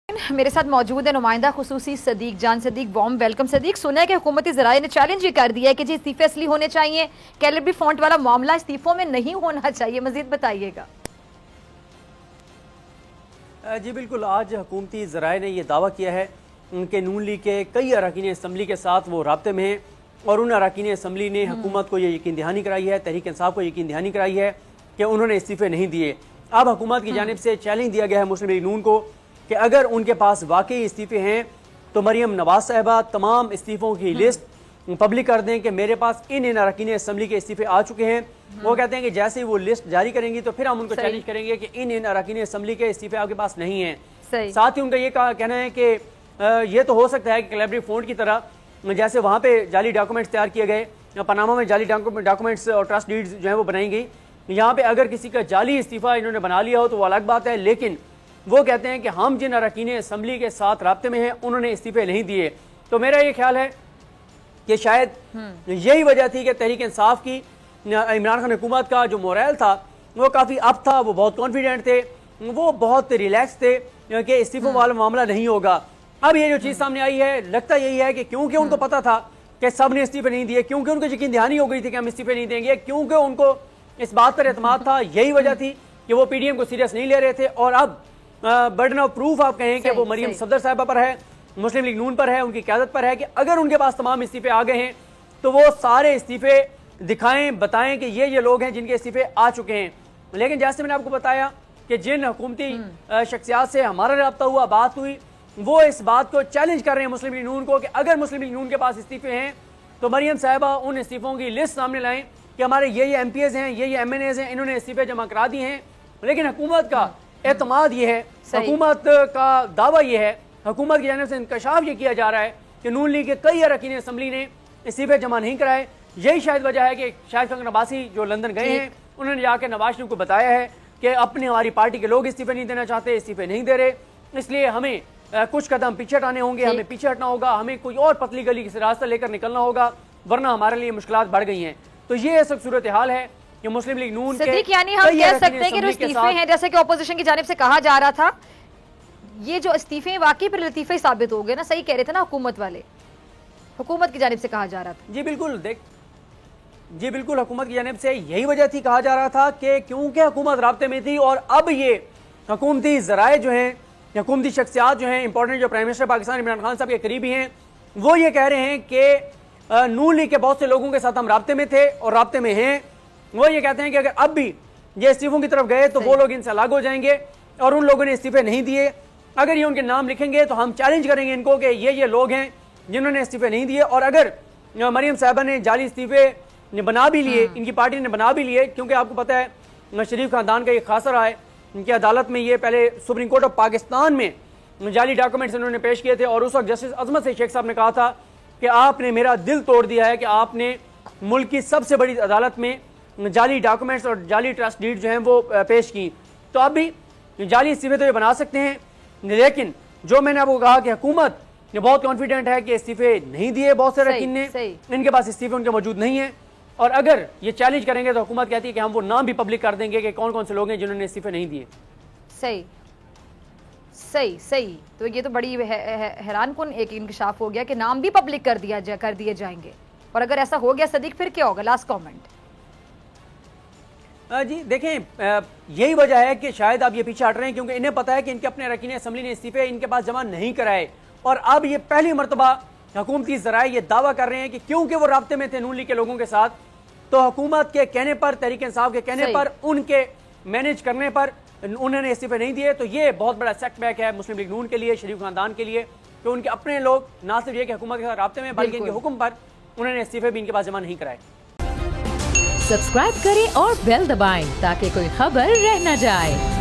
मेरे साथ मौजूद है नुमाइंदा खुसूसी सदीक जान। Sadiq, warm welcome. सदीक, सुना है कि हुकूमती ज़राए ने चैलेंज ही कर दिया है कि जी इस्तीफे असली होने चाहिए, कैलिब्री फॉन्ट वाला मामला इस्तीफों में नहीं होना चाहिए। मजीद बताइएगा। जी बिल्कुल, आज हुकूमती ज़राए ने यह दावा किया है कि नून लीग के कई अरकान असम्बली के साथ वो राब्ते में हैं और उन अरकान असम्बली ने हुकूमत को ये यकीन दहानी कराई है, तहरीक इंसाफ को यकीन दहानी कराई है कि उन्होंने इस्तीफे नहीं दिए। अब हुकूमत की जानिब से चैलेंज दिया गया है मुस्लिम लीग नून को कि अगर उनके पास वाकई इस्तीफे हैं तो मरियम नवाज साहिबा तमाम इस्तीफ़ों की लिस्ट पब्लिक कर दें कि मेरे पास इन अरकान असम्बली के इस्तीफे आ चुके हैं। वो कहते हैं कि जैसे ही वो लिस्ट जारी करेंगी तो फिर हम उनको चैलेंज करेंगे कि इन अरकान असम्बली के इस्तीफे आपके पास नहीं हैं। साथ ही उनका ये कहना है कि ये तो हो सकता है कि कैलिब्री फॉन्ट की तरह जैसे वहाँ पे जाली डॉक्यूमेंट्स तैयार किए गए, पनामा में जाली डॉक्यूमेंट्स और ट्रस्ट डीड्स जो है वो बनाई गई, यहाँ पे अगर किसी का जाली इस्तीफा इन्होंने बना लिया हो तो वो अलग बात है। लेकिन वो कहते हैं कि हम जिन अरकान असम्बली के साथ राब्ते में हैं उन्होंने इस्तीफे नहीं दिए। तो मेरा ये ख्याल है कि शायद यही वजह थी कि तहरीक इंसाफ की इमरान खान हुकूमत का जो मोरल था वो काफ़ी अप था, वो बहुत कॉन्फिडेंट थे, वो बहुत रिलैक्स थे कि इस्तीफों वाला मामला नहीं होगा। अब ये जो चीज़ सामने आई है, लगता यही है कि क्योंकि उनको पता था कि सब ने इस्तीफे नहीं दिए, क्योंकि उनको यकीन दहानी हो गई थी कि हम इस्तीफे नहीं देंगे, क्योंकि उनको इस बात पर एतमाद था, यही वजह थी कि वो पीडीएम को सीरियस नहीं ले रहे थे। और अब बर्डन ऑफ प्रूफ आप कहें कि वो मरियम सफदर साहिबा पर है, मुस्लिम लीग नून पर है, उनकी क़यादत पर है कि अगर उनके पास तमाम इस्तीफे आ गए हैं तो वो सारे इस्तीफे दिखाएं, बताएं कि ये लोग हैं जिनके इस्तीफे आ चुके हैं। लेकिन जैसे मैंने आपको बताया कि जिन हुकूमती शख्सियात से हमारा रब्ता हुआ, बात हुई, वो इस बात को चैलेंज कर रहे हैं मुस्लिम लीग नून को कि अगर मुस्लिम लीग नून के पास इस्तीफे हैं तो मरियम साहिबा उन इस्तीफों की लिस्ट सामने लाएं कि हमारे ये एमपीएस हैं, ये एमएनएज हैं, इन्होंने इस्तीफे जमा करा दिए हैं। लेकिन हुकूमत का एतमाद ये है, हुकूमत का दावा ये है, हुकूमत की जानिब से इंकशाफ ये किया जा रहा है कि नून लीग के कई अरकान असम्बली ने इस्तीफे जमा नहीं कराए। यही शायद वजह है कि शाहिद खलील अब्बासी जो लंदन गए हैं उन्होंने जाकर नवाज शरीफ को बताया है कि अपनी हमारी पार्टी के लोग इस्तीफे नहीं देना चाहते, इस्तीफे नहीं दे रहे, इसलिए हमें कुछ कदम पीछे हटाने होंगे, हमें पीछे हटना होगा, हमें कोई और पतली गली से रास्ता लेकर निकलना होगा, वरना हमारे लिए मुश्किलात बढ़ गई हैं। तो ये सब सूरत हाल है कि मुस्लिम लीग नून के यानी हम कह सकते हैं कि जो इस्तीफे हैं, जैसे कि अपोजिशन की जानिब से कहा जा रहा था, ये जो इस्तीफे वाकई फिर लतीफे साबित हो गए ना, सही कह रहे थे ना हुकूमत वाले, हुकूमत की जानिब से कहा जा रहा था। जी बिल्कुल हुकूमत की जानिब से यही वजह थी, कहा जा रहा था कि क्योंकि हुकूमत राब्ते में थी और अब ये हुकूमती ज़राए जो हैं, हुकूमती शख्सियात जो हैं इंपॉर्टेंट, जो प्राइम मिनिस्टर पाकिस्तान इमरान खान साहब के करीबी हैं, वो ये कह रहे हैं कि नून लीग के बहुत से लोगों के साथ हम राब्ते में थे और राब्ते में हैं। वो ये कहते हैं कि अगर अब भी ये इस्तीफों की तरफ गए तो वो लोग इनसे अलग हो जाएंगे और उन लोगों ने इस्तीफे नहीं दिए, अगर ये उनके नाम लिखेंगे तो हम चैलेंज करेंगे इनको कि ये लोग हैं जिन्होंने इस्तीफे नहीं दिए। और अगर मरियम साहिबा ने जाली इस्तीफे बना भी लिए, इनकी पार्टी ने बना भी लिए, क्योंकि आपको पता है शरीफ खानदान का ये खासा रहा है, इनकी अदालत में ये पहले सुप्रीम कोर्ट ऑफ पाकिस्तान में जाली डॉक्यूमेंट्स इन्होंने पेश किए थे और उस वक्त जस्टिस अजमत से शेख साहब ने कहा था कि आपने मेरा दिल तोड़ दिया है कि आपने मुल्क की सबसे बड़ी अदालत में जाली डॉक्यूमेंट्स और जाली ट्रस्ट डीड जो हैं वो पेश की। तो अब भी जाली इस्तीफे तो ये बना सकते हैं, लेकिन जो मैंने आपको कहा कि हुकूमत ये बहुत कॉन्फिडेंट है कि इस्तीफे नहीं दिए बहुत से अरकान ने, इनके पास इस्तीफे उनके मौजूद नहीं है। और अगर ये चैलेंज करेंगे तो हुकूमत कहती है कि हम वो नाम भी पब्लिक कर देंगे कि कौन कौन से लोग हैं जिन्होंने इस्तीफे नहीं दिए। सही। तो ये तो बड़ी हैरान कुन एक इंकशाफ हो गया कि नाम भी पब्लिक कर दिए जाएंगे। और अगर ऐसा हो गया सदीक, फिर क्या होगा? Last comment. जी देखें, यही वजह है कि शायद अब ये पीछे हट रहे हैं क्योंकि इन्हें पता है कि इनके अपने अरकान असम्बली ने इस्तीफे इनके पास जमा नहीं कराए और अब ये पहली मरतबा हुकूमती ज़राए ये दावा कर रहे हैं कि क्योंकि वो राब्ते में थे नून लीग के लोगों के साथ, तो हुकूमत के कहने पर, तहरीक इंसाफ के कहने पर, उनके मैनेज करने पर उन्होंने इस्तीफे नहीं दिए। तो ये बहुत बड़ा सेटबैक है मुस्लिम लीग नून के लिए, शरीफ खानदान के लिए, कि उनके अपने लोग ना सिर्फ ये कि हुकूमत के साथ राब्ते में, बल्कि इनके हुक्म पर उन्होंने इस्तीफे भी इनके पास जमा नहीं कराए। सब्सक्राइब करें और बेल दबाएं ताकि कोई खबर रह न जाए।